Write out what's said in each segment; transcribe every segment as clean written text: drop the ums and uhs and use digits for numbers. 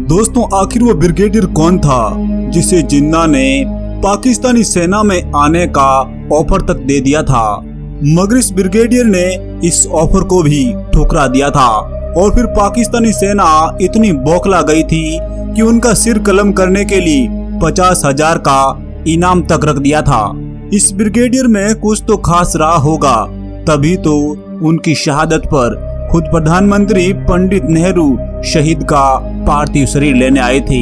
दोस्तों, आखिर वो ब्रिगेडियर कौन था जिसे जिन्ना ने पाकिस्तानी सेना में आने का ऑफर तक दे दिया था। मगर इस ब्रिगेडियर ने इस ऑफर को भी ठुकरा दिया था और फिर पाकिस्तानी सेना इतनी बौखला गई थी कि उनका सिर कलम करने के लिए 50,000 का इनाम तक रख दिया था। इस ब्रिगेडियर में कुछ तो खास रहा होगा, तभी तो उनकी शहादत पर खुद प्रधानमंत्री पंडित नेहरू शहीद का पार्थिव शरीर लेने आए थे।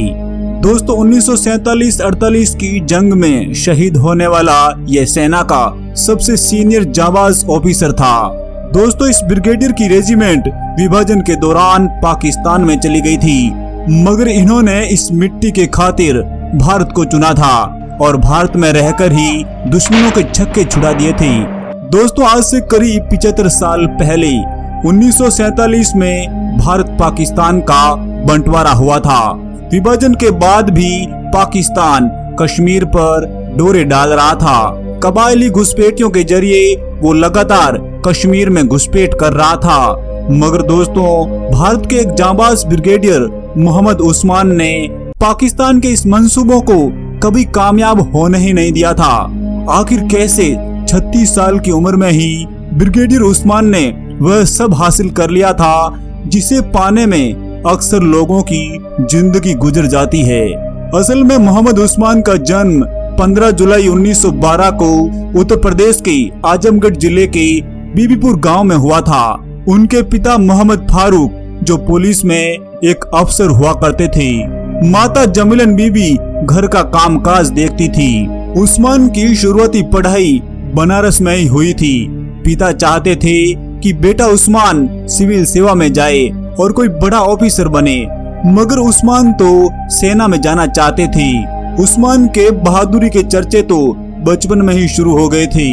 दोस्तों, 1947-48 की जंग में शहीद होने वाला यह सेना का सबसे सीनियर जाबाज ऑफिसर था। दोस्तों, इस ब्रिगेडियर की रेजिमेंट विभाजन के दौरान पाकिस्तान में चली गई थी, मगर इन्होंने इस मिट्टी के खातिर भारत को चुना था और भारत में रहकर ही दुश्मनों के छक्के छुड़ा दिए थे। दोस्तों, आज से करीब 75 साल पहले 1947 में भारत पाकिस्तान का बंटवारा हुआ था। विभाजन के बाद भी पाकिस्तान कश्मीर पर डोरे डाल रहा था। कबायली घुसपैठियों के जरिए वो लगातार कश्मीर में घुसपैठ कर रहा था। मगर दोस्तों, भारत के एक जांबाज ब्रिगेडियर मोहम्मद उस्मान ने पाकिस्तान के इस मंसूबों को कभी कामयाब होने ही नहीं दिया था। आखिर कैसे 36 साल की उम्र में ही ब्रिगेडियर उस्मान ने वह सब हासिल कर लिया था जिसे पाने में अक्सर लोगों की जिंदगी गुजर जाती है। असल में मोहम्मद उस्मान का जन्म 15 जुलाई 1912 को उत्तर प्रदेश के आजमगढ़ जिले के बीबीपुर गांव में हुआ था। उनके पिता मोहम्मद फारूक जो पुलिस में एक अफसर हुआ करते थे। माता जमीलन बीबी घर का कामकाज देखती थी। उस्मान की शुरुआती पढ़ाई बनारस में ही हुई थी। पिता चाहते थे कि बेटा उस्मान सिविल सेवा में जाए और कोई बड़ा ऑफिसर बने, मगर उस्मान तो सेना में जाना चाहते थे। उस्मान के बहादुरी के चर्चे तो बचपन में ही शुरू हो गए थे।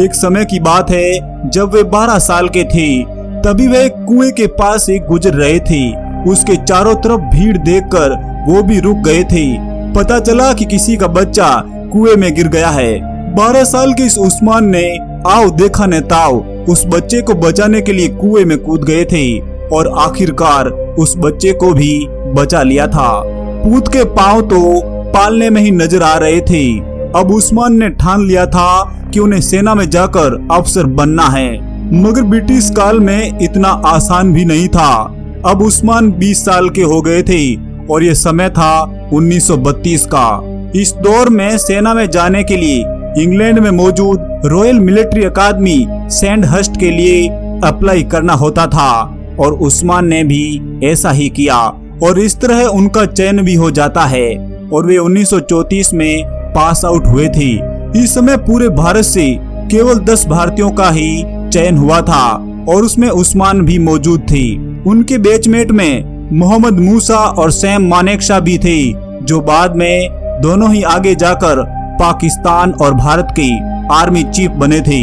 एक समय की बात है जब वे 12 साल के थे, तभी वे एक कुएं के पास से गुजर रहे थे। उसके चारों तरफ भीड़ देखकर वो भी रुक गए थे। पता चला कि किसी का बच्चा कुएं में गिर गया है। 12 साल के इस उस्मान ने आओ देखा न ताओ उस बच्चे को बचाने के लिए कुएं में कूद गए थे और आखिरकार उस बच्चे को भी बचा लिया था। पूत के पांव तो पालने में ही नजर आ रहे थे। अब उस्मान ने ठान लिया था कि उन्हें सेना में जाकर अफसर बनना है, मगर ब्रिटिश काल में इतना आसान भी नहीं था। अब उस्मान 20 साल के हो गए थे और ये समय था 1932 का। इस दौर में सेना में जाने के लिए इंग्लैंड में मौजूद रॉयल मिलिट्री अकादमी सैंडहर्स्ट के लिए अप्लाई करना होता था और उस्मान ने भी ऐसा ही किया और इस तरह उनका चयन भी हो जाता है और वे 1934 में पास आउट हुए थे। इस समय पूरे भारत से केवल 10 भारतीयों का ही चयन हुआ था और उसमें उस्मान भी मौजूद थे। उनके बैचमेट में मोहम्मद मूसा और सैम मानेकशॉ भी थे, जो बाद में दोनों ही आगे जाकर पाकिस्तान और भारत के आर्मी चीफ बने थे।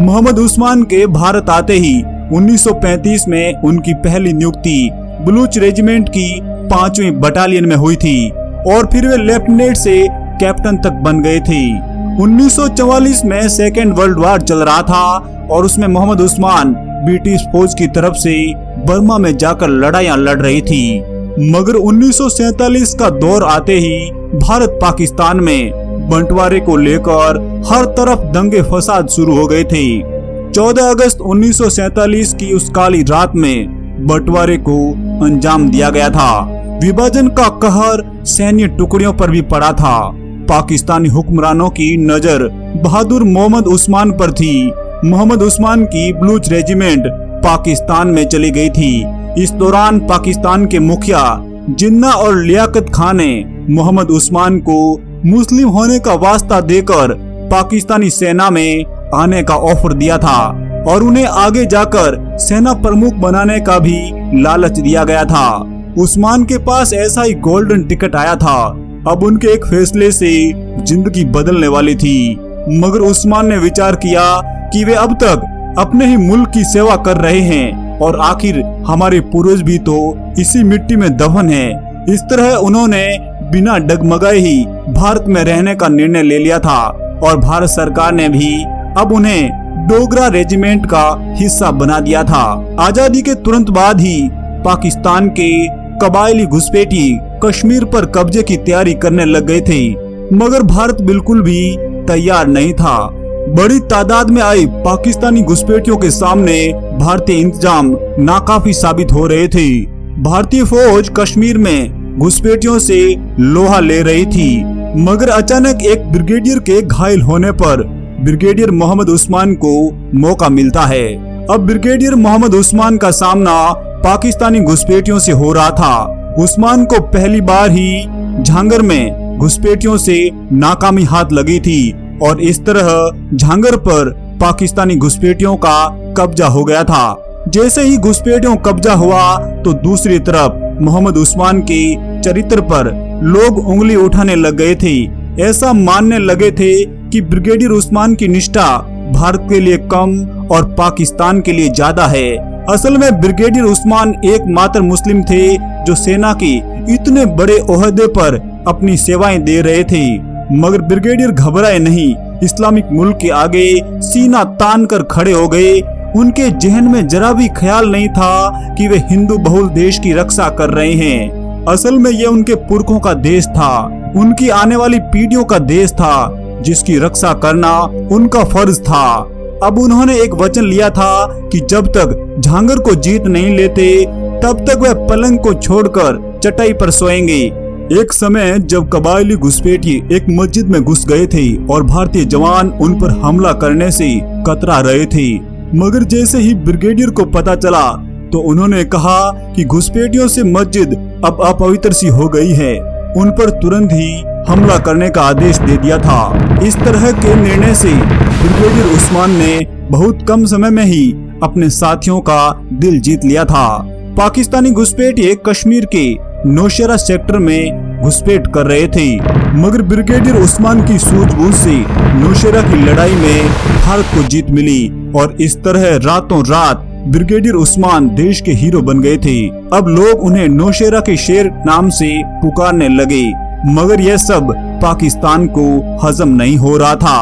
मोहम्मद उस्मान के भारत आते ही 1935 में उनकी पहली नियुक्ति बलूच रेजिमेंट की 5वीं बटालियन में हुई थी और फिर वे लेफ्टिनेंट से कैप्टन तक बन गए थे। 1944 में सेकेंड वर्ल्ड वॉर चल रहा था और उसमें मोहम्मद उस्मान ब्रिटिश फौज की तरफ से बर्मा में जाकर लड़ाइयां लड़ रही थी। मगर 1947 का दौर आते ही भारत पाकिस्तान में बंटवारे को लेकर हर तरफ दंगे फसाद शुरू हो गए थे। 14 अगस्त 1947 की उस काली रात में बंटवारे को अंजाम दिया गया था। विभाजन का कहर सैन्य टुकड़ियों पर भी पड़ा था। पाकिस्तानी हुक्मरानों की नजर बहादुर मोहम्मद उस्मान पर थी। मोहम्मद उस्मान की बलूच रेजिमेंट पाकिस्तान में चली गई थी। इस दौरान पाकिस्तान के मुखिया जिन्ना और लियाकत खान ने मोहम्मद उस्मान को मुस्लिम होने का वास्ता देकर पाकिस्तानी सेना में आने का ऑफर दिया था और उन्हें आगे जाकर सेना प्रमुख बनाने का भी लालच दिया गया था। उस्मान के पास ऐसा ही गोल्डन टिकट आया था। अब उनके एक फैसले से जिंदगी बदलने वाली थी, मगर उस्मान ने विचार किया कि वे अब तक अपने ही मुल्क की सेवा कर रहे हैं और आखिर हमारे पूर्वज भी तो इसी मिट्टी में दफन हैं। इस तरह उन्होंने बिना डगमगाए ही भारत में रहने का निर्णय ले लिया था और भारत सरकार ने भी अब उन्हें डोगरा रेजिमेंट का हिस्सा बना दिया था। आजादी के तुरंत बाद ही पाकिस्तान के कबायली घुसपैठी कश्मीर पर कब्जे की तैयारी करने लग गए थे, मगर भारत बिल्कुल भी तैयार नहीं था। बड़ी तादाद में आई पाकिस्तानी घुसपैठियों के सामने भारतीय इंतजाम नाकाफी साबित हो रहे थे। भारतीय फौज कश्मीर में घुसपैठियों से लोहा ले रही थी, मगर अचानक एक ब्रिगेडियर के घायल होने पर ब्रिगेडियर मोहम्मद उस्मान को मौका मिलता है। अब ब्रिगेडियर मोहम्मद उस्मान का सामना पाकिस्तानी घुसपैठियों से हो रहा था। उस्मान को पहली बार ही झांगर में घुसपैठियों से नाकामी हाथ लगी थी और इस तरह झांगर पर पाकिस्तानी घुसपैठियों का कब्जा हो गया था। जैसे ही घुसपैठियों कब्जा हुआ तो दूसरी तरफ मोहम्मद उस्मान के चरित्र पर लोग उंगली उठाने लग गए थे। ऐसा मानने लगे थे कि ब्रिगेडियर उस्मान की निष्ठा भारत के लिए कम और पाकिस्तान के लिए ज्यादा है। असल में ब्रिगेडियर उस्मान एकमात्र मुस्लिम थे जो सेना के इतने बड़े ओहदे पर अपनी सेवाएं दे रहे थे। मगर ब्रिगेडियर घबराए नहीं, इस्लामिक मुल्क के आगे सीना तान कर खड़े हो गए। उनके जहन में जरा भी ख्याल नहीं था कि वे हिंदू बहुल देश की रक्षा कर रहे हैं। असल में ये उनके पुरखों का देश था, उनकी आने वाली पीढ़ियों का देश था, जिसकी रक्षा करना उनका फर्ज था। अब उन्होंने एक वचन लिया था कि जब तक झांगर को जीत नहीं लेते तब तक वे पलंग को छोड़कर चटाई पर सोएंगे। एक समय जब कबायली घुसपैठी एक मस्जिद में घुस गए थे और भारतीय जवान उन पर हमला करने से कतरा रहे थे, मगर जैसे ही ब्रिगेडियर को पता चला तो उन्होंने कहा कि घुसपैठियों से मस्जिद अब अपवित्र सी हो गई है। उन पर तुरंत ही हमला करने का आदेश दे दिया था। इस तरह के निर्णय से ब्रिगेडियर उस्मान ने बहुत कम समय में ही अपने साथियों का दिल जीत लिया था। पाकिस्तानी घुसपैठिए कश्मीर के नौशेरा सेक्टर में घुसपैठ कर रहे थे, मगर ब्रिगेडियर उस्मान की सूझबूझ से नौशेरा की लड़ाई में भारत को जीत मिली और इस तरह रातों रात ब्रिगेडियर उस्मान देश के हीरो बन गए थे। अब लोग उन्हें नौशेरा के शेर नाम से पुकारने लगे, मगर यह सब पाकिस्तान को हजम नहीं हो रहा था।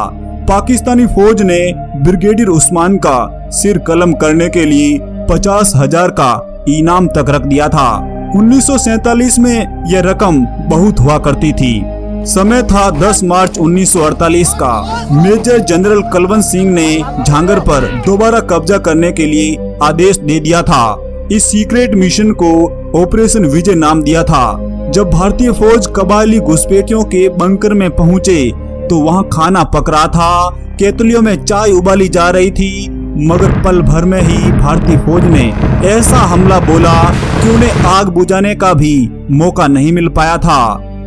पाकिस्तानी फौज ने ब्रिगेडियर उस्मान का सिर कलम करने के लिए 50,000 का इनाम तक रख दिया था। 1947 में यह रकम बहुत हुआ करती थी। समय था 10 मार्च 1948 का। मेजर जनरल कुलवंत सिंह ने झांगर पर दोबारा कब्जा करने के लिए आदेश दे दिया था। इस सीक्रेट मिशन को ऑपरेशन विजय नाम दिया था। जब भारतीय फौज कबायली घुसपैठियों के बंकर में पहुंचे तो वहां खाना पक रहा था, केतलियों में चाय उबाली जा रही थी, मगर पल भर में ही भारतीय फौज ने ऐसा हमला बोला कि उन्हें आग बुझाने का भी मौका नहीं मिल पाया था।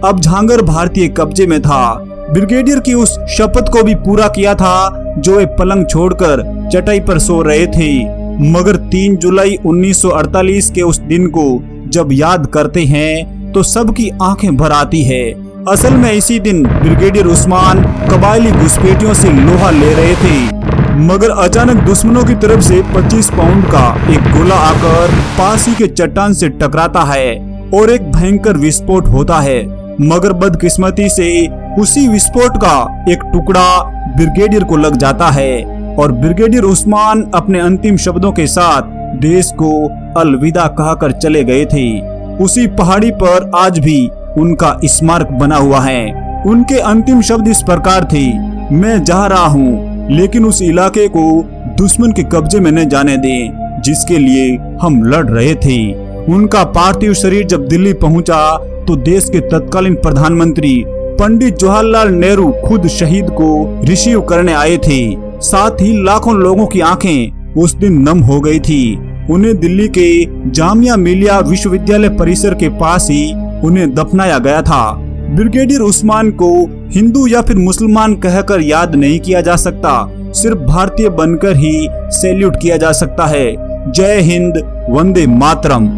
अब झांगर भारतीय कब्जे में था। ब्रिगेडियर की उस शपथ को भी पूरा किया था जो वे पलंग छोड़कर चटाई पर सो रहे थे। मगर 3 जुलाई 1948 के उस दिन को जब याद करते हैं तो सबकी आंखें भर आती है। असल में इसी दिन ब्रिगेडियर उस्मान कबायली घुसपैठियों से लोहा ले रहे थे, मगर अचानक दुश्मनों की तरफ से 25 पाउंड का एक गोला आकर पास ही के चट्टान से टकराता है और एक भयंकर विस्फोट होता है। मगर बदकिस्मती से उसी विस्फोट का एक टुकड़ा ब्रिगेडियर को लग जाता है और ब्रिगेडियर उस्मान अपने अंतिम शब्दों के साथ देश को अलविदा कहकर चले गए थे। उसी पहाड़ी पर आज भी उनका स्मारक बना हुआ है। उनके अंतिम शब्द इस प्रकार थे, मैं जा रहा हूँ, लेकिन उस इलाके को दुश्मन के कब्जे में न जाने दें जिसके लिए हम लड़ रहे थे। उनका पार्थिव शरीर जब दिल्ली पहुंचा तो देश के तत्कालीन प्रधानमंत्री पंडित जवाहरलाल नेहरू खुद शहीद को रिसीव करने आए थे। साथ ही लाखों लोगों की आंखें उस दिन नम हो गई थी। उन्हें दिल्ली के जामिया मिलिया विश्वविद्यालय परिसर के पास ही उन्हें दफनाया गया था। ब्रिगेडियर उस्मान को हिंदू या फिर मुसलमान कहकर याद नहीं किया जा सकता, सिर्फ भारतीय बनकर ही सैल्यूट किया जा सकता है। जय हिंद, वंदे मातरम।